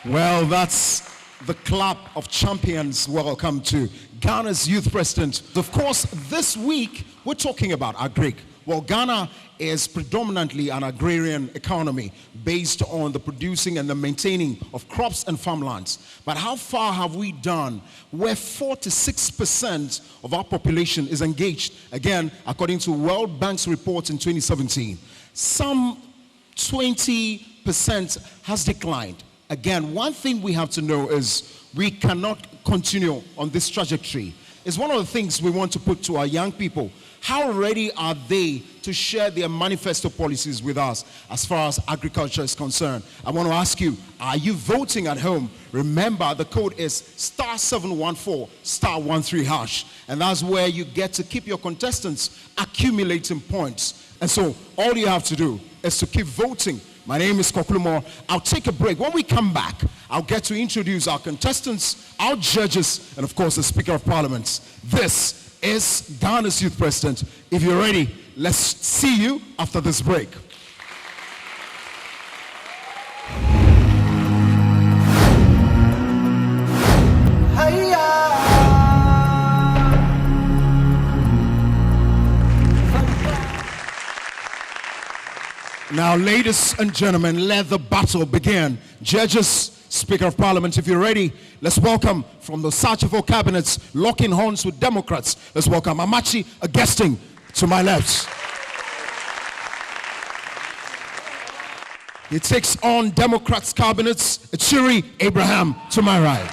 Well, that's the Club of Champions. Welcome to Ghana's Youth President. Of course, this week we're talking about AGRIC. Well, Ghana is predominantly an agrarian economy based on the producing and the maintaining of crops and farmlands. But how far have we done where 46% of our population is engaged? Again, according to World Bank's report in 2017, some 20% has declined. Again, one thing we have to know is we cannot continue on this trajectory. It's one of the things we want to put to our young people. How ready are they to share their manifesto policies with us as far as agriculture is concerned? I want to ask you, are you voting at home? Remember, the code is *714 *13#. And that's where you get to keep your contestants accumulating points. And so all you have to do is to keep voting. My name is Kokulumo. I'll take a break. When we come back, I'll get to introduce our contestants, our judges, and of course the Speaker of Parliament. This is Ghana's Youth President. If you're ready, let's see you after this break. Now, ladies and gentlemen, let the battle begin. Judges, Speaker of Parliament, if you're ready, let's welcome from the Sarchifo cabinets, locking horns with Democrats. Let's welcome Amachi Agesting to my left. He takes on Democrats cabinets, Achiri Abraham to my right.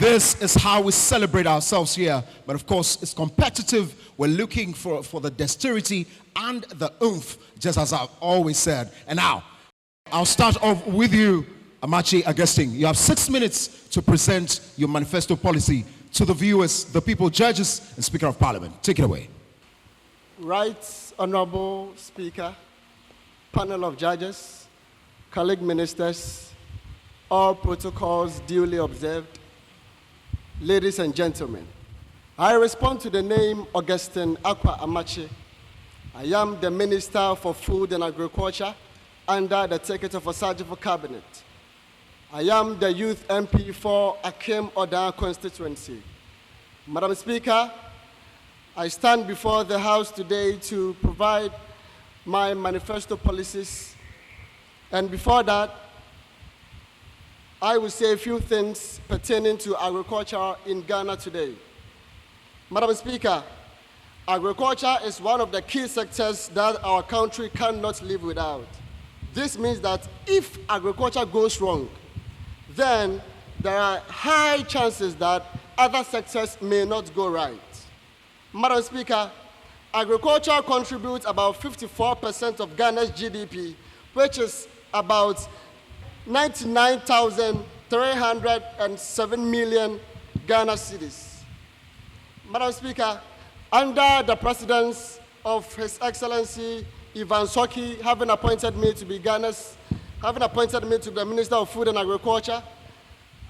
This is how we celebrate ourselves here, but of course it's competitive. We're looking for the dexterity and the oomph, just as I've always said. And now, I'll start off with you, Amachi Agesting. You have 6 minutes to present your manifesto policy to the viewers, the people, judges, and Speaker of Parliament. Take it away. Right, Honorable Speaker, panel of judges, colleague ministers, all protocols duly observed. Ladies and gentlemen, I respond to the name Augustine Akwa Amachi. I am the Minister for Food and Agriculture under the Secretary for Sarchifo Cabinet. I am the Youth MP for Akim Oda constituency. Madam Speaker, I stand before the House today to provide my manifesto policies. And before that, I will say a few things pertaining to agriculture in Ghana today. Madam Speaker, agriculture is one of the key sectors that our country cannot live without. This means that if agriculture goes wrong, then there are high chances that other sectors may not go right. Madam Speaker, agriculture contributes about 54% of Ghana's GDP, which is about 99,307 million Ghana cedis. Madam Speaker, under the presidents of His Excellency Ivan Soki having appointed me to be the Minister of Food and Agriculture,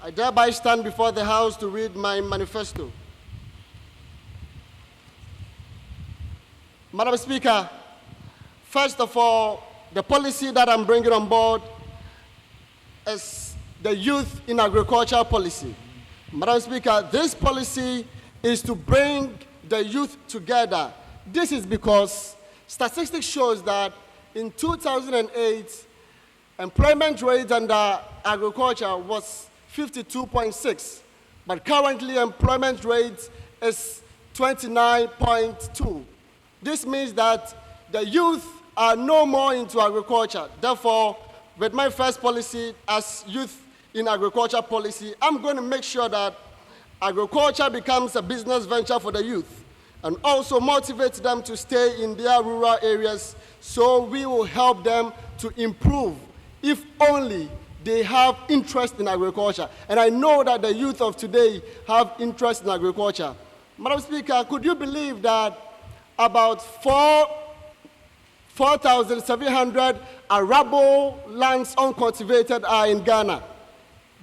I thereby stand before the House to read my manifesto. Madam Speaker, first of all, the policy that I'm bringing on board is the Youth in Agriculture policy. Madam Speaker, this policy is to bring the youth together. This is because statistics shows that in 2008, employment rate under agriculture was 52.6, but currently employment rate is 29.2. This means that the youth are no more into agriculture. Therefore, with my first policy as Youth in Agriculture policy, I'm going to make sure that agriculture becomes a business venture for the youth and also motivate them to stay in their rural areas, so we will help them to improve if only they have interest in agriculture. And I know that the youth of today have interest in agriculture. Madam Speaker, could you believe that about 4,700 arable lands uncultivated are in Ghana?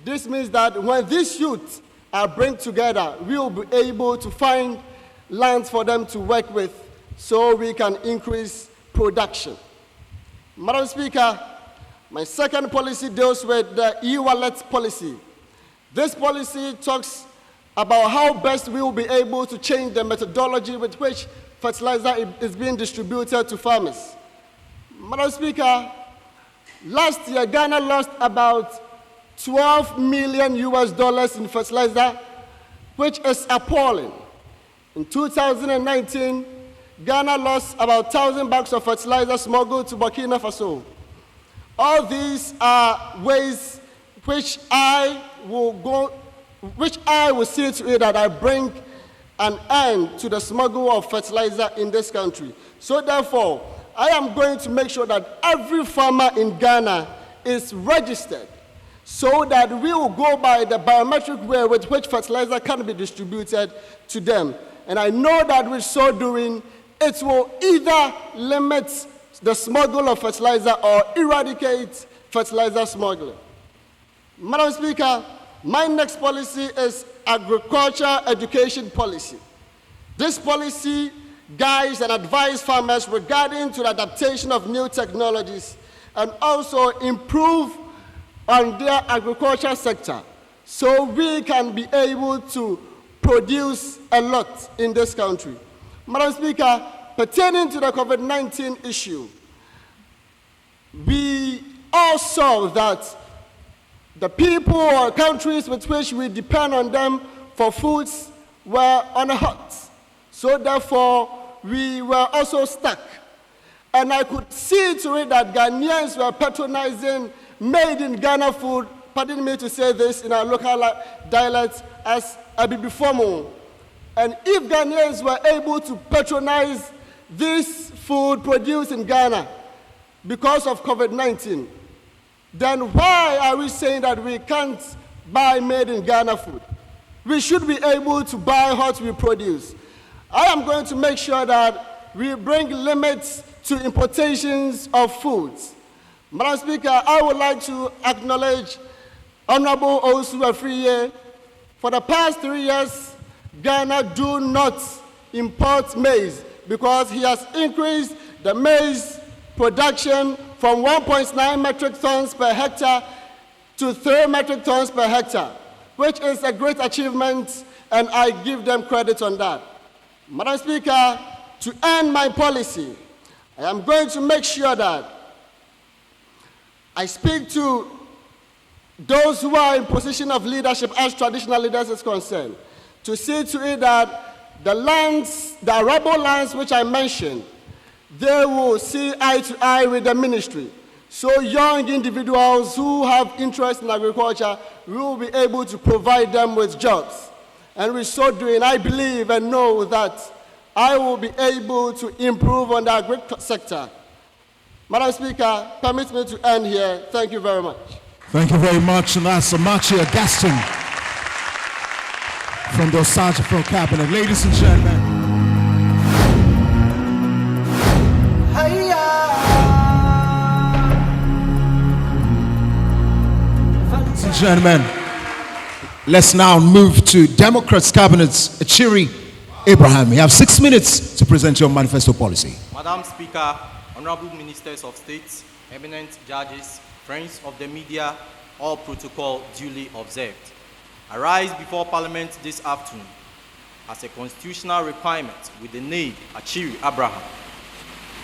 This means that when these youth are brought together, we will be able to find lands for them to work with so we can increase production. Madam Speaker, my second policy deals with the e-wallet policy. This policy talks about how best we will be able to change the methodology with which fertilizer is being distributed to farmers. Madam Speaker, last year Ghana lost about $12 million in fertilizer, which is appalling. In 2019, Ghana lost about 1,000 bags of fertilizer smuggled to Burkina Faso. All these are ways which I will see to it that I bring an end to the smuggle of fertilizer in this country. So therefore, I am going to make sure that every farmer in Ghana is registered so that we will go by the biometric way with which fertilizer can be distributed to them. And I know that with so doing, it will either limit the smuggle of fertilizer or eradicate fertilizer smuggling. Madam Speaker, my next policy is agriculture education policy. This policy guides and advises farmers regarding to the adaptation of new technologies and also improve on their agriculture sector so we can be able to produce a lot in this country. Madam Speaker, pertaining to the COVID-19 issue, we all saw that the people or countries with which we depend on them for foods were on a hot. So therefore, we were also stuck. And I could see to it that Ghanaians were patronizing made in Ghana food, pardon me to say this in our local dialect, as abibifomo. And if Ghanaians were able to patronize this food produced in Ghana because of COVID-19, then why are we saying that we can't buy made in Ghana food? We should be able to buy what we produce. I am going to make sure that we bring limits to importations of foods. Madam Speaker, I would like to acknowledge Honorable Osu Afriye. For the past 3 years, Ghana do not import maize because he has increased the maize production from 1.9 metric tons per hectare to 3 metric tons per hectare, which is a great achievement, and I give them credit on that. Madam Speaker, to end my policy, I am going to make sure that I speak to those who are in position of leadership as traditional leaders is concerned, to see to it that the lands, the arable lands which I mentioned, they will see eye to eye with the ministry. So young individuals who have interest in agriculture, we will be able to provide them with jobs. And with so doing, I believe and know that I will be able to improve on the agriculture sector. Madam Speaker, permit me to end here. Thank you very much. Thank you very much, and that's Amachi Augustine from the Osage Pro Cabinet. Ladies and gentlemen. Ladies and gentlemen, let's now move to Democrats Cabinet's Achiri Abraham. You have 6 minutes to present your manifesto policy. Madam Speaker, Honorable Ministers of State, eminent judges, friends of the media, all protocol duly observed. I rise before Parliament this afternoon as a constitutional requirement with the name Achiri Abraham,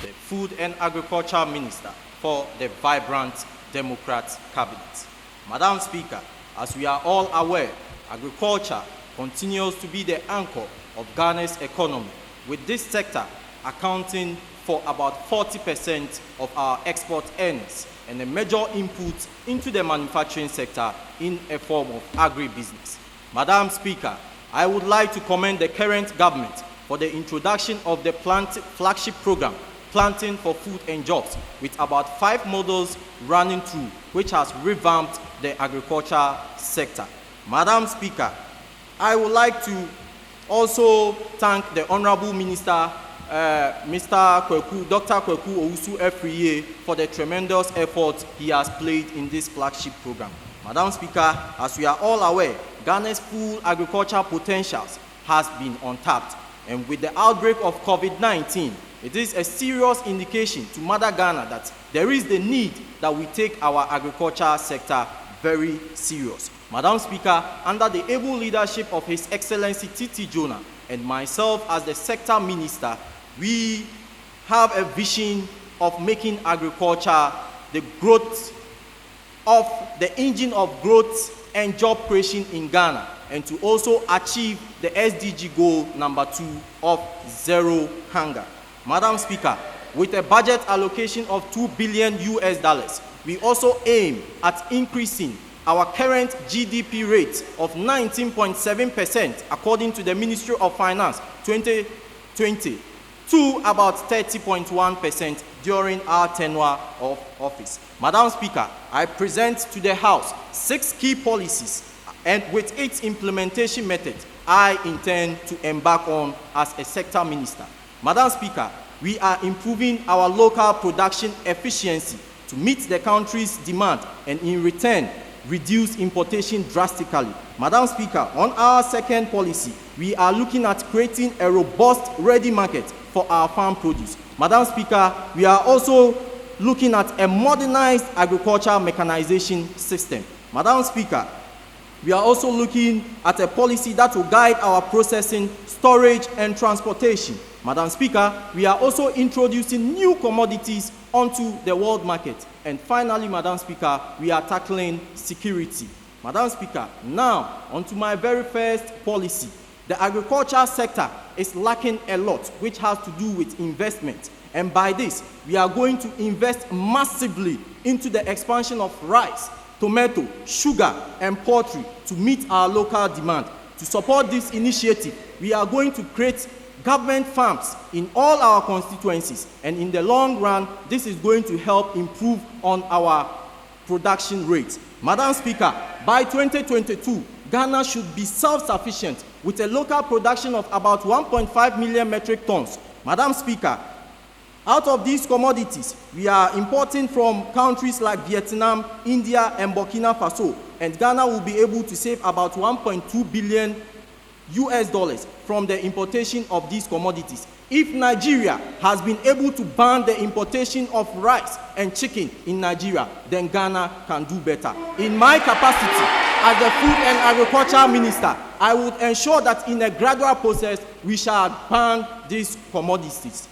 the Food and Agriculture Minister for the vibrant Democrat Cabinet. Madam Speaker, as we are all aware, agriculture continues to be the anchor of Ghana's economy, with this sector accounting for about 40% of our export earnings and a major input into the manufacturing sector in a form of agribusiness. Madam Speaker, I would like to commend the current government for the introduction of the flagship program, Planting for Food and Jobs, with about 5 models running through, which has revamped the agriculture sector. Madam Speaker, I would like to also thank the Honorable Minister, Mr. Kweku, Dr. Kweku Owusu Afriye, for the tremendous effort he has played in this flagship program. Madam Speaker, as we are all aware, Ghana's full agricultural potentials has been untapped, and with the outbreak of COVID-19, It is a serious indication to Mother Ghana that there is the need that we take our agriculture sector very serious. Madam Speaker, under the able leadership of His Excellency Titi Jonah and myself as the sector minister, we have a vision of making agriculture the growth of the engine of growth and job creation in Ghana, and to also achieve the SDG goal number 2 of zero hunger. Madam Speaker, with a budget allocation of $2 billion, we also aim at increasing our current GDP rate of 19.7% according to the Ministry of Finance 2020 to about 30.1% during our tenure of office. Madam Speaker, I present to the House 6 key policies, and with its implementation method, I intend to embark on as a sector minister. Madam Speaker, we are improving our local production efficiency to meet the country's demand and in return, reduce importation drastically. Madam Speaker, on our second policy, we are looking at creating a robust ready market for our farm produce. Madam Speaker, we are also looking at a modernized agricultural mechanization system. Madam Speaker, we are also looking at a policy that will guide our processing, storage, and transportation. Madam Speaker, we are also introducing new commodities onto the world market. And finally, Madam Speaker, we are tackling security. Madam Speaker, now onto my very first policy. The agriculture sector is lacking a lot, which has to do with investment. And by this, we are going to invest massively into the expansion of rice, tomato, sugar, and poultry to meet our local demand. To support this initiative, we are going to create government farms in all our constituencies, and in the long run, this is going to help improve on our production rates. Madam Speaker, by 2022, Ghana should be self-sufficient with a local production of about 1.5 million metric tons. Madam Speaker, out of these commodities, we are importing from countries like Vietnam, India, and Burkina Faso, and Ghana will be able to save about $1.2 billion from the importation of these commodities. If Nigeria has been able to ban the importation of rice and chicken in Nigeria, then Ghana can do better. In my capacity as the Food and Agriculture Minister, I would ensure that in a gradual process, we shall ban these commodities,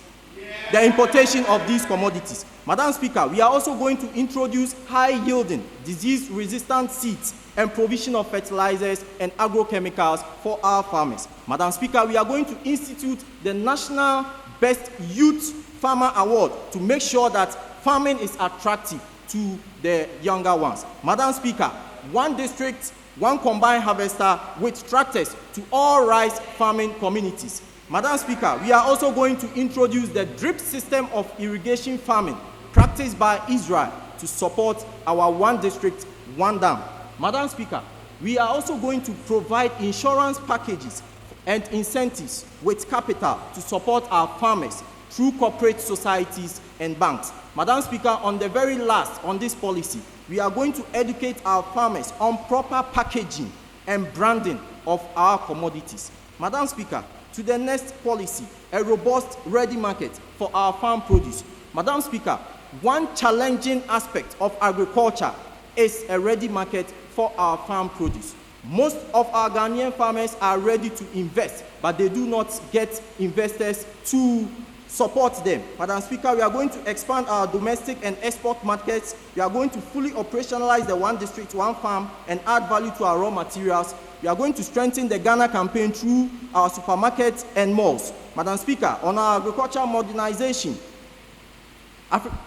the importation of these commodities. Madam Speaker, we are also going to introduce high-yielding, disease-resistant seeds and provision of fertilizers and agrochemicals for our farmers. Madam Speaker, we are going to institute the National Best Youth Farmer Award to make sure that farming is attractive to the younger ones. Madam Speaker, one district, one combined harvester with tractors to all rice farming communities. Madam Speaker, we are also going to introduce the drip system of irrigation farming practiced by Israel to support our one district, one dam. Madam Speaker, we are also going to provide insurance packages and incentives with capital to support our farmers through corporate societies and banks. Madam Speaker, on the very last on this policy, we are going to educate our farmers on proper packaging and branding of our commodities. Madam Speaker, to the next policy, a robust ready market for our farm produce. Madam Speaker, one challenging aspect of agriculture is a ready market for our farm produce. Most of our Ghanaian farmers are ready to invest, but they do not get investors to support them. Madam Speaker, we are going to expand our domestic and export markets. We are going to fully operationalize the one district, one farm, and add value to our raw materials. We are going to strengthen the Ghana campaign through our supermarkets and malls. Madam Speaker, on our agricultural modernization,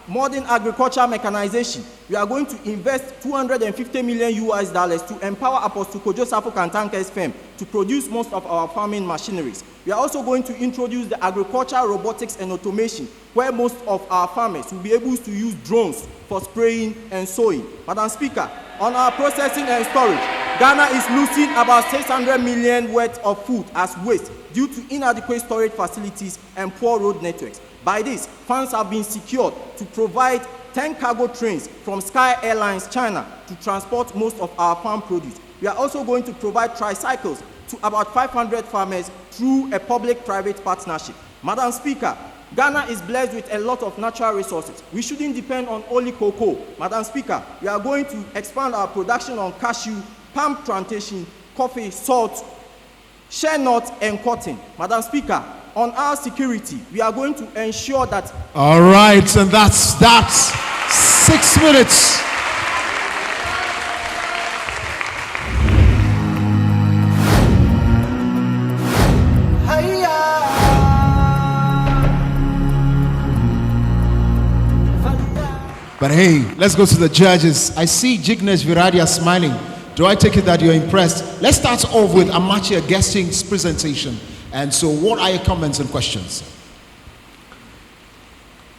modern agricultural mechanization, we are going to invest $250 million to empower Apostle Kojo Safo Kantanke's firm to produce most of our farming machineries. We are also going to introduce the agricultural robotics and automation, where most of our farmers will be able to use drones for spraying and sowing. Madam Speaker, on our processing and storage, Ghana is losing about 600 million worth of food as waste due to inadequate storage facilities and poor road networks. By this, funds have been secured to provide 10 cargo trains from Sky Airlines China to transport most of our farm produce. We are also going to provide tricycles to about 500 farmers through a public-private partnership. Madam Speaker, Ghana is blessed with a lot of natural resources. We shouldn't depend on only cocoa. Madam Speaker, we are going to expand our production on cashew, palm plantation, coffee, salt, shea nut, and cotton. Madam Speaker, on our security, we are going to ensure that... All right, and that's 6 minutes. But hey, let's go to the judges. I see Jignesh Viradia smiling. Do I take it that you're impressed? Let's start off with Amachia Guesting's presentation. And so what are your comments and questions?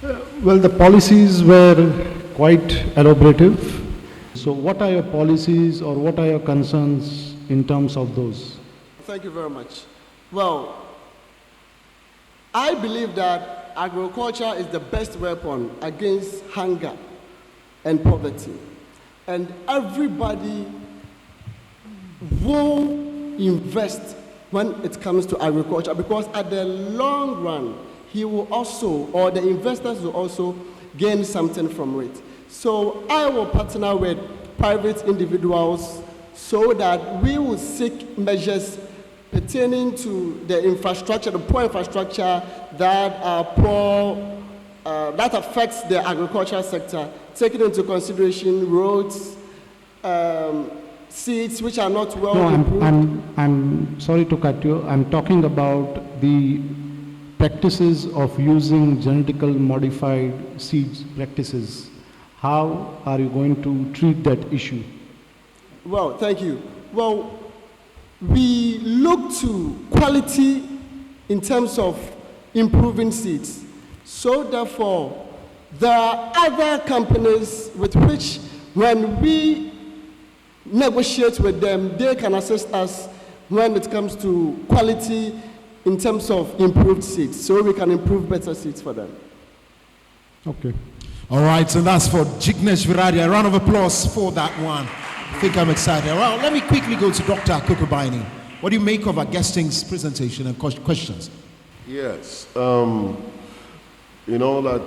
Well, the policies were quite elaborative. So what are your policies or what are your concerns in terms of those? Thank you very much. Well, I believe that agriculture is the best weapon against hunger and poverty. And everybody will invest when it comes to agriculture, because at the long run, he will also, or the investors will also gain something from it. So I will partner with private individuals so that we will seek measures pertaining to the infrastructure, the poor infrastructure that are poor, that affects the agricultural sector, taking into consideration roads, seeds which are not well improved. I'm sorry to cut you. I'm talking about the practices of using genetically modified seeds practices. How are you going to treat that issue? Well, thank you. Well, we look to quality in terms of improving seeds. So therefore, there are other companies with which, when we negotiate with them, they can assist us when it comes to quality in terms of improved seeds, so we can improve better seeds for them. Okay. All right, so that's for Jignesh Viradia. A round of applause for that one. I think I'm excited. Well, let me quickly go to Dr. Kukubaini. What do you make of our guesting's presentation and questions? Yes. I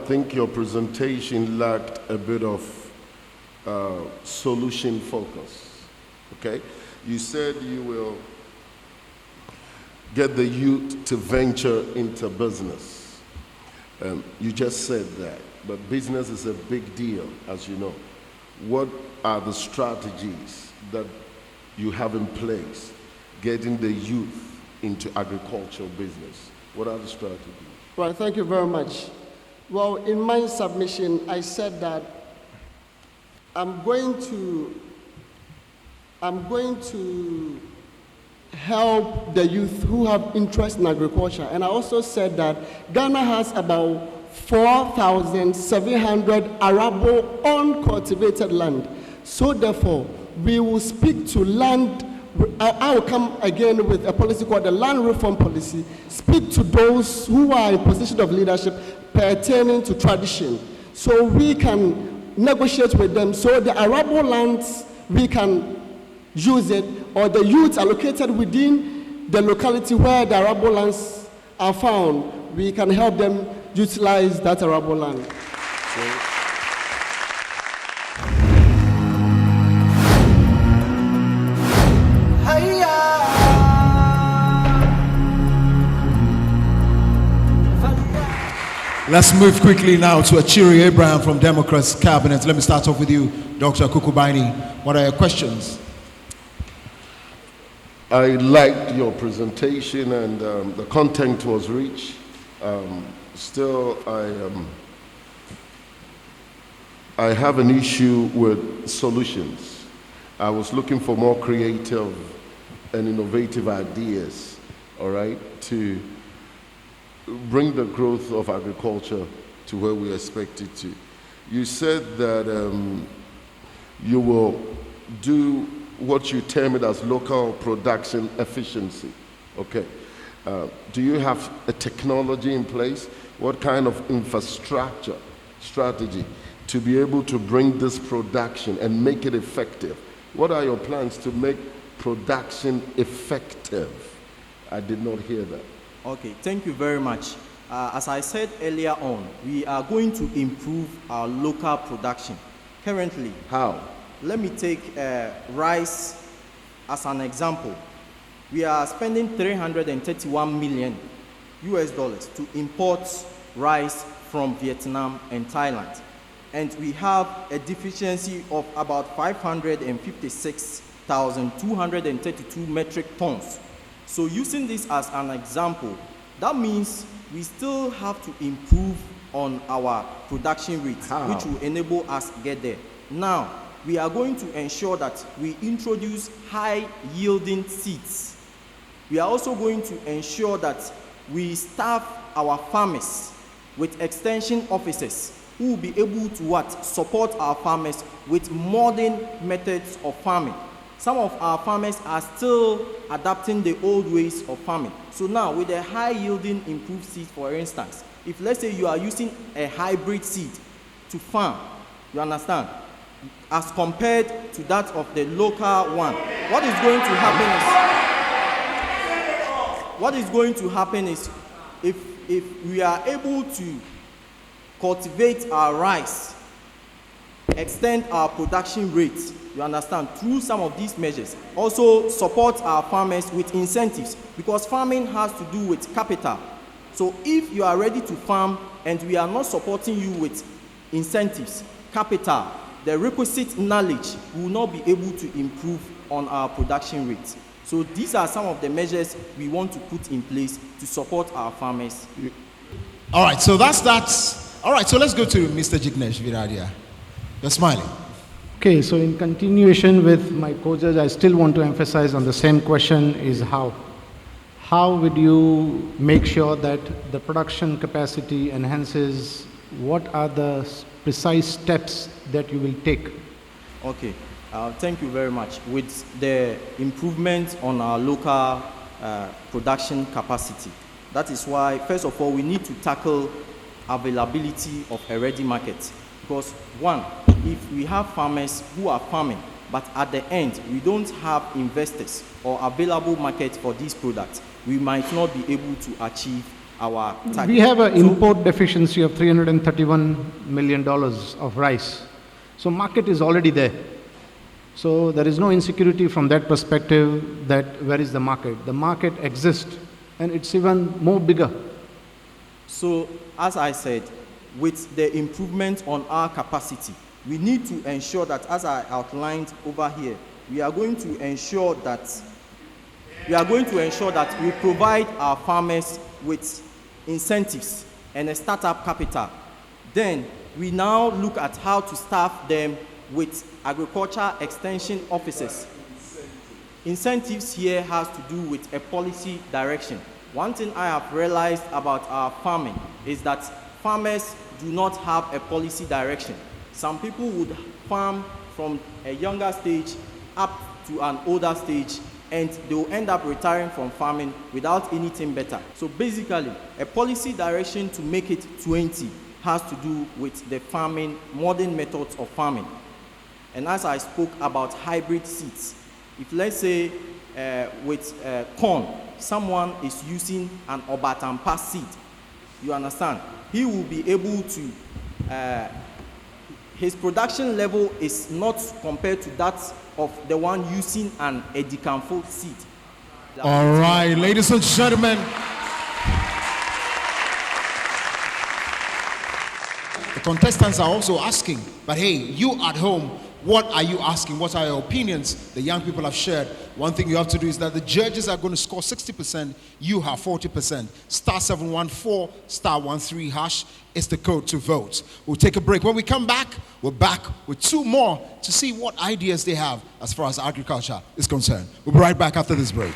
think your presentation lacked a bit of solution focus. Okay? You said you will get the youth to venture into business. You just said that. But business is a big deal, as you know. What are the strategies that you have in place getting the youth into agricultural business? What are the strategies? Well, thank you very much. Well, in my submission, I said that I'm going to help the youth who have interest in agriculture. And I also said that Ghana has about 4,700 arable uncultivated land. So therefore, we will speak to land. I will come again with a policy called the land reform policy. Speak to those who are in position of leadership pertaining to tradition, so we can negotiate with them. So the arable lands, we can use it, or the youth are located within the locality where the arable lands are found, we can help them utilize that arable land. Let's move quickly now to Achiri Abraham from Democrats Cabinet. Let me start off with you, Dr. Kukubaini. What are your questions? I liked your presentation and the content was rich. Still, I have an issue with solutions. I was looking for more creative and innovative ideas, all right, to bring the growth of agriculture to where we expect it to. You said that you will do what you term it as local production efficiency. Okay. Do you have a technology in place? What kind of infrastructure strategy to be able to bring this production and make it effective? What are your plans to make production effective? I did not hear that. Okay, thank you very much. As I said earlier on, we are going to improve our local production. Currently, How? let me take rice as an example. We are spending 331 million US dollars to import rice from Vietnam and Thailand. And we have a deficiency of about 556,232 metric tons. So using this as an example, that means we still have to improve on our production rates, How? which will enable us get there. Now, we are going to ensure that we introduce high-yielding seeds. We are also going to ensure that we staff our farmers with extension officers who will be able to support our farmers with modern methods of farming. Some of our farmers are still adapting the old ways of farming. So now, with a high-yielding improved seed, for instance, if let's say you are using a hybrid seed to farm, you understand, as compared to that of the local one, what is going to happen is if we are able to cultivate our rice, extend our production rates, you understand, through some of these measures, also support our farmers with incentives, because farming has to do with capital. So if you are ready to farm and we are not supporting you with incentives, capital, the requisite knowledge, we will not be able to improve on our production rates. So these are some of the measures we want to put in place to support our farmers. All right, so that's that. All right, so let's go to Mr. Jignesh Viradia. You're smiling. Okay, so in continuation with my co-judge, I still want to emphasize on the same question is how. How would you make sure that the production capacity enhances? What are the precise steps that you will take? Okay, thank you very much. With the improvement on our local production capacity, that is why, first of all, we need to tackle availability of a ready market. Because one, if we have farmers who are farming, but at the end, we don't have investors or available market for these products, we might not be able to achieve our target. We have an import deficiency of $331 million of rice. So market is already there. So there is no insecurity from that perspective that where is the market? The market exists and it's even more bigger. So as I said, with the improvement on our capacity, we need to ensure that, as I outlined over here, we are going to ensure that we provide our farmers with incentives and a startup capital. Then we now look at how to staff them with agriculture extension officers. Incentives here has to do with a policy direction. One thing I have realized about our farming is that farmers do not have a policy direction. Some people would farm from a younger stage up to an older stage, and they will end up retiring from farming without anything better. So basically, a policy direction to make it 20 has to do with the farming, modern methods of farming. And as I spoke about hybrid seeds, if let's say with corn, someone is using an Obatampa seed, you understand, he will be able to, his production level is not compared to that of the one using an Edicanfo seed. All right, ladies and gentlemen. The contestants are also asking, but hey, you at home, what are you asking? What are your opinions? The young people have shared. One thing you have to do is that the judges are going to score 60%, you have 40%. Star 714, star 13 hash is the code to vote. We'll take a break. When we come back, we're back with two more to see what ideas they have as far as agriculture is concerned. We'll be right back after this break.